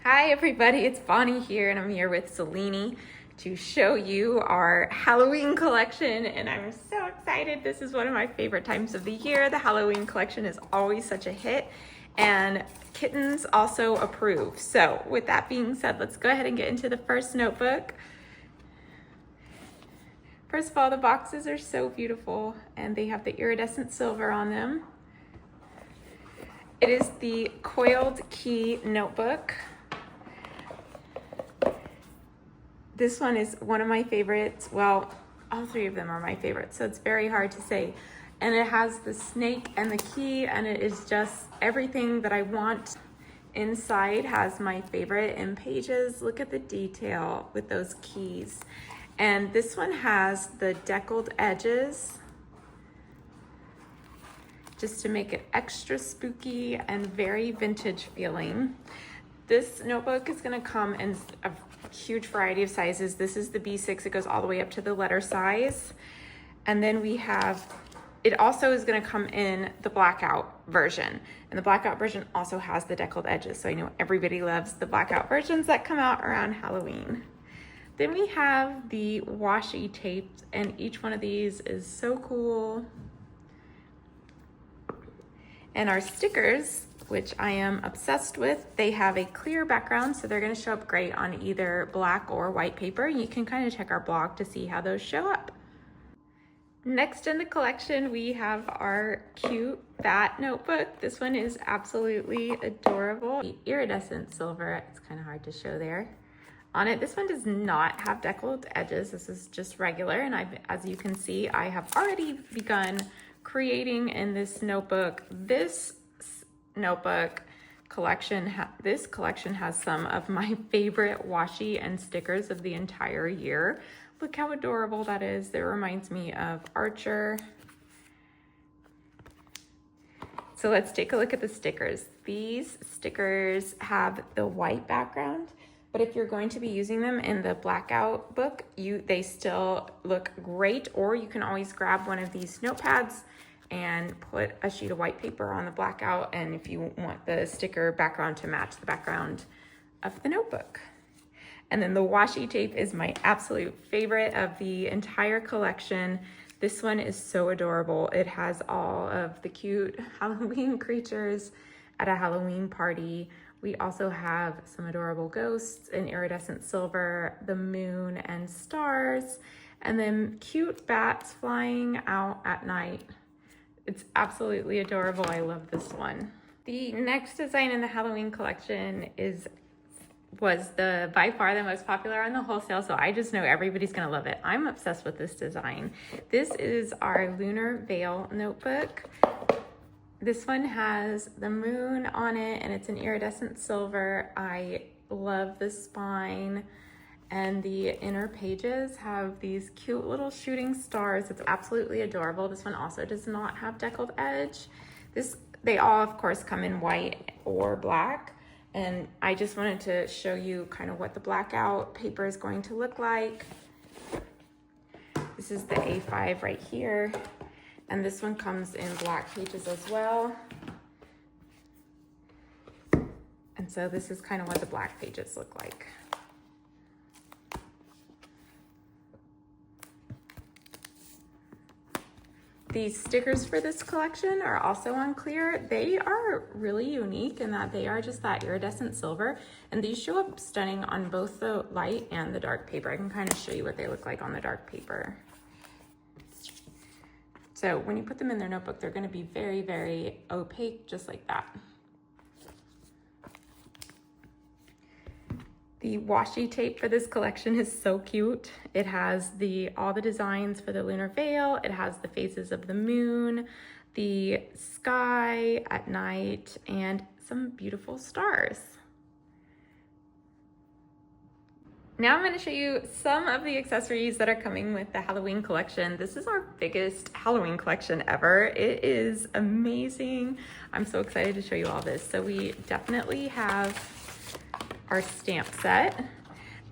Hi everybody, it's Bonnie here and I'm here with Selene to show you our Halloween collection, and I'm so excited. This is one of my favorite times of the year. The Halloween collection is always such a hit and kittens also approve. So with that being said, let's go ahead and get into the first notebook. First of all, the boxes are so beautiful and they have the iridescent silver on them. It is the coiled key notebook. This one is one of my favorites. Well, all three of them are my favorites, so it's very hard to say. And it has the snake and the key, and it is just everything that I want. Inside has my favorite in pages. Look at the detail with those keys. And this one has the deckled edges, just to make it extra spooky and very vintage feeling. This notebook is gonna come in a huge variety of sizes. This is the B6, it goes all the way up to the letter size. And then we have, it also is gonna come in the blackout version. And the blackout version also has the deckled edges. So I know everybody loves the blackout versions that come out around Halloween. Then we have the washi tapes, and each one of these is so cool. And our stickers, which I am obsessed with, they have a clear background, so they're gonna show up great on either black or white paper. You can kind of check our blog to see how those show up. Next in the collection, we have our cute bat notebook. This one is absolutely adorable. The iridescent silver, it's kind of hard to show there. On it, this one does not have deckled edges. This is just regular, and as you can see, I have already begun creating in this notebook. This notebook collection, this collection has some of my favorite washi and stickers of the entire year. Look how adorable that is. That reminds me of Archer. So let's take a look at the stickers. These stickers have the white background, but if you're going to be using them in the blackout book, they still look great, or you can always grab one of these notepads and put a sheet of white paper on the blackout, and if you want the sticker background to match the background of the notebook. And then the washi tape is my absolute favorite of the entire collection. This one is so adorable. It has all of the cute Halloween creatures at a Halloween party. We also have some adorable ghosts in iridescent silver, the moon and stars, and then cute bats flying out at night. It's absolutely adorable. I love this one. The next design in the Halloween collection was by far the most popular on the wholesale, so I just know everybody's gonna love it. I'm obsessed with this design. This is our Lunar veil notebook. This one has the moon on it, and it's an iridescent silver. I love the spine, and the inner pages have these cute little shooting stars. It's absolutely adorable. This one also does not have deckled edge. They all, of course, come in white or black, and I just wanted to show you kind of what the blackout paper is going to look like. This is the A5 right here, and this one comes in black pages as well. And so this is kind of what the black pages look like. These stickers for this collection are also on clear. They are really unique in that they are just that iridescent silver, and these show up stunning on both the light and the dark paper. I can kind of show you what they look like on the dark paper. So when you put them in their notebook, they're gonna be very, very opaque, just like that. The washi tape for this collection is so cute. It has all the designs for the lunar veil. It has the phases of the moon, the sky at night, and some beautiful stars. Now I'm going to show you some of the accessories that are coming with the Halloween collection. This is our biggest Halloween collection ever. It is amazing. I'm so excited to show you all this. So we definitely have our stamp set,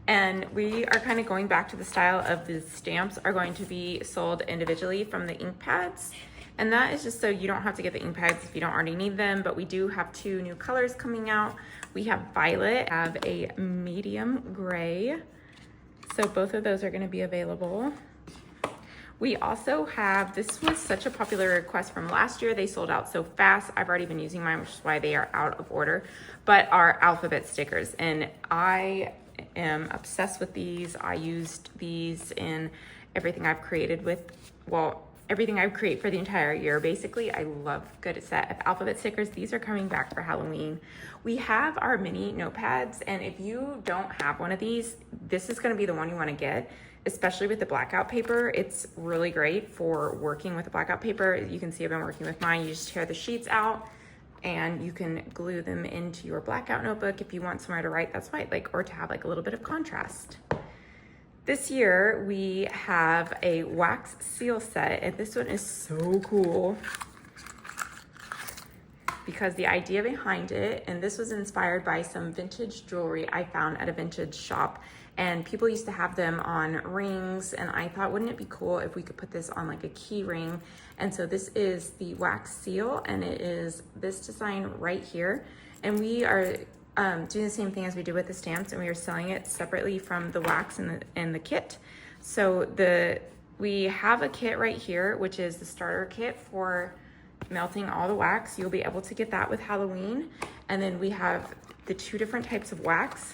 and we are kind of going back to the style of the stamps are going to be sold individually from the ink pads. And that is just so you don't have to get the ink pads if you don't already need them, but we do have 2 new colors coming out. We have violet, have a medium gray. So both of those are gonna be available. We also have, this was such a popular request from last year. They sold out so fast. I've already been using mine, which is why they are out of order, but our alphabet stickers. And I am obsessed with these. I used these in everything I've created with, well, everything I create for the entire year. Basically, I love good set of alphabet stickers. These are coming back for Halloween. We have our mini notepads, and if you don't have one of these, this is gonna be the one you wanna get, especially with the blackout paper. It's really great for working with the blackout paper. You can see I've been working with mine. You just tear the sheets out and you can glue them into your blackout notebook if you want somewhere to write. That's why, or to have like a little bit of contrast. This year we have a wax seal set, and this one is so cool because the idea behind it, and this was inspired by some vintage jewelry I found at a vintage shop, and people used to have them on rings, and I thought, wouldn't it be cool if we could put this on like a key ring? And so this is the wax seal, and it is this design right here. And we are doing the same thing as we did with the stamps, and we are selling it separately from the wax and the kit. So we have a kit right here, which is the starter kit for melting all the wax. You'll be able to get that with Halloween. And then we have the 2 different types of wax.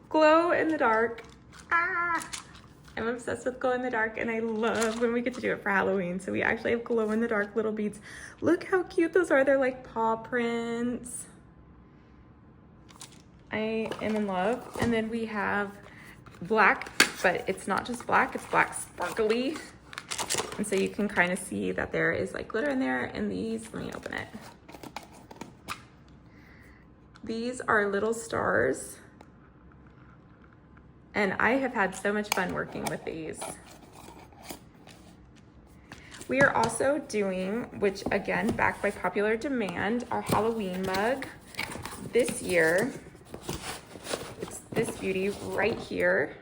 Glow in the dark. I'm obsessed with glow in the dark, and I love when we get to do it for Halloween. So we actually have glow in the dark little beads. Look how cute those are. They're like paw prints. I am in love. And then we have black, but it's not just black, it's black sparkly. And so you can kind of see that there is like glitter in there. And these, let me open it. These are little stars. And I have had so much fun working with these. We are also doing, which again, backed by popular demand, our Halloween mug. This year, it's this beauty right here.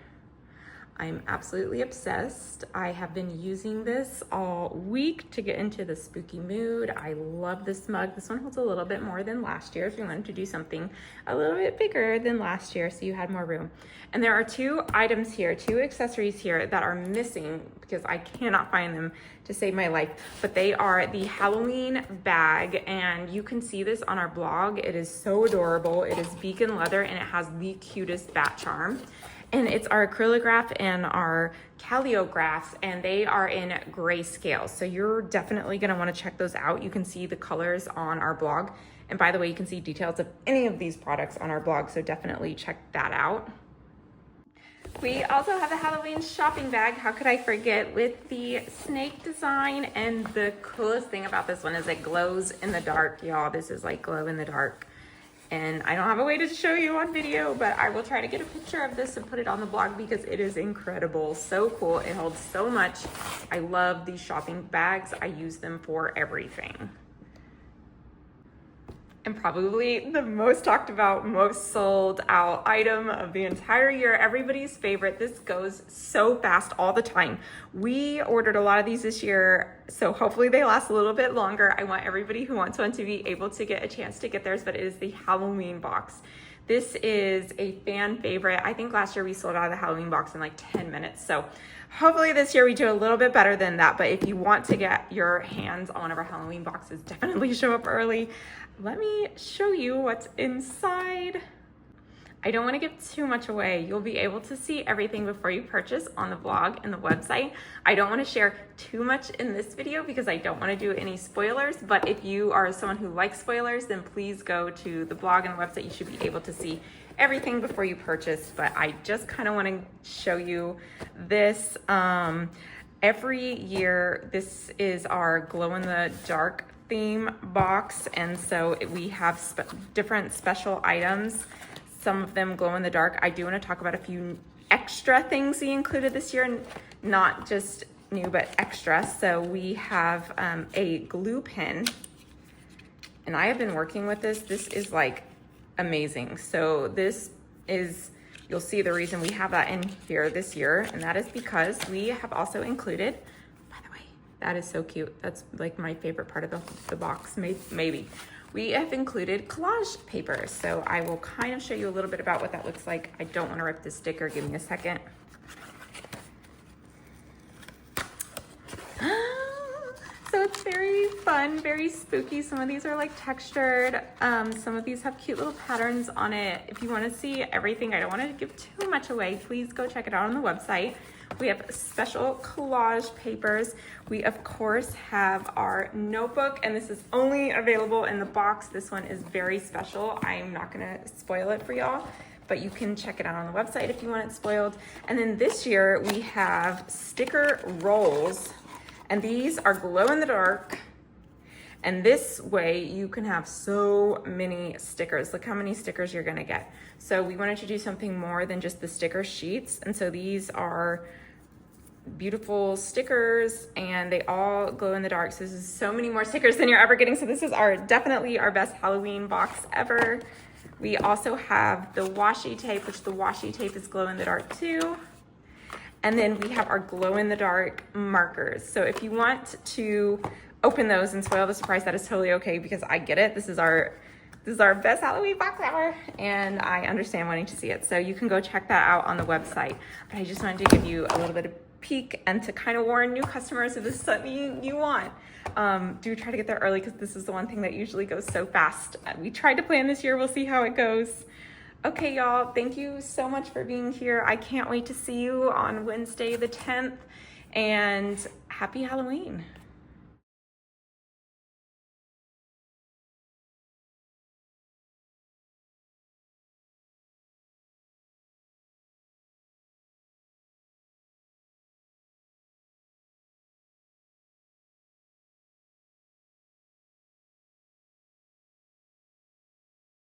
I'm absolutely obsessed. I have been using this all week to get into the spooky mood. I love this mug. This one holds a little bit more than last year. If you wanted to do something a little bit bigger than last year, so you had more room. And there are 2 items here, 2 accessories here that are missing because I cannot find them to save my life. But they are the Halloween bag, and you can see this on our blog. It is so adorable. It is vegan leather, and it has the cutest bat charm. And it's our acrylograph and our calliograph, and they are in grayscale. So you're definitely gonna wanna check those out. You can see the colors on our blog. And by the way, you can see details of any of these products on our blog, so definitely check that out. We also have a Halloween shopping bag. How could I forget? With the snake design, and the coolest thing about this one is it glows in the dark, y'all. This is like glow in the dark. And I don't have a way to show you on video, but I will try to get a picture of this and put it on the blog because it is incredible. So cool. It holds so much. I love these shopping bags. I use them for everything. And probably the most talked about, most sold out item of the entire year, everybody's favorite. This goes so fast all the time. We ordered a lot of these this year, so hopefully they last a little bit longer. I want everybody who wants one to be able to get a chance to get theirs, but it is the Halloween box. This is a fan favorite. I think last year we sold out of the Halloween box in like 10 minutes. So hopefully this year we do a little bit better than that. But if you want to get your hands on one of our Halloween boxes, definitely show up early. Let me show you what's inside. I don't want to give too much away. You'll be able to see everything before you purchase on the blog and the website. I don't want to share too much in this video because I don't want to do any spoilers, but if you are someone who likes spoilers, then please go to the blog and the website. You should be able to see everything before you purchase, but I just kind of want to show you this. Every year, this is our glow-in-the-dark theme box, and so we have different special items. Some of them glow in the dark. I do want to talk about a few extra things we included this year, not just new, but extra. So we have a glue pen, and I have been working with this. This is like amazing. So this is, you'll see the reason we have that in here this year, and that is because we have also included, by the way, That is so cute. That's like my favorite part of the box, maybe. We have included collage paper, so I will kind of show you a little bit about what that looks like. I don't want to rip the sticker. Give me a second. So it's very fun, very spooky. Some of these are like textured. Some of these have cute little patterns on it. If you want to see everything, I don't want to give too much away. Please go check it out on the website. We have special collage papers. We of course have our notebook, and this is only available in the box. This one is very special. I'm not gonna spoil it for y'all, but you can check it out on the website if you want it spoiled. And then this year we have sticker rolls, and these are glow in the dark. And this way you can have so many stickers. Look how many stickers you're gonna get. So we wanted to do something more than just the sticker sheets. And so these are beautiful stickers, and they all glow in the dark. So this is so many more stickers than you're ever getting. So this is definitely our best Halloween box ever. We also have the washi tape, which the washi tape is glow in the dark too. And then we have our glow in the dark markers. So if you want to open those and spoil the surprise, that is totally okay, because I get it. This is our best Halloween box ever, and I understand wanting to see it. So you can go check that out on the website. But I just wanted to give you a little bit of peek and to kind of warn new customers if this is something you want. Do try to get there early, because this is the one thing that usually goes so fast. We tried to plan this year. We'll see how it goes. Okay, y'all, thank you so much for being here. I can't wait to see you on Wednesday the 10th, and happy Halloween.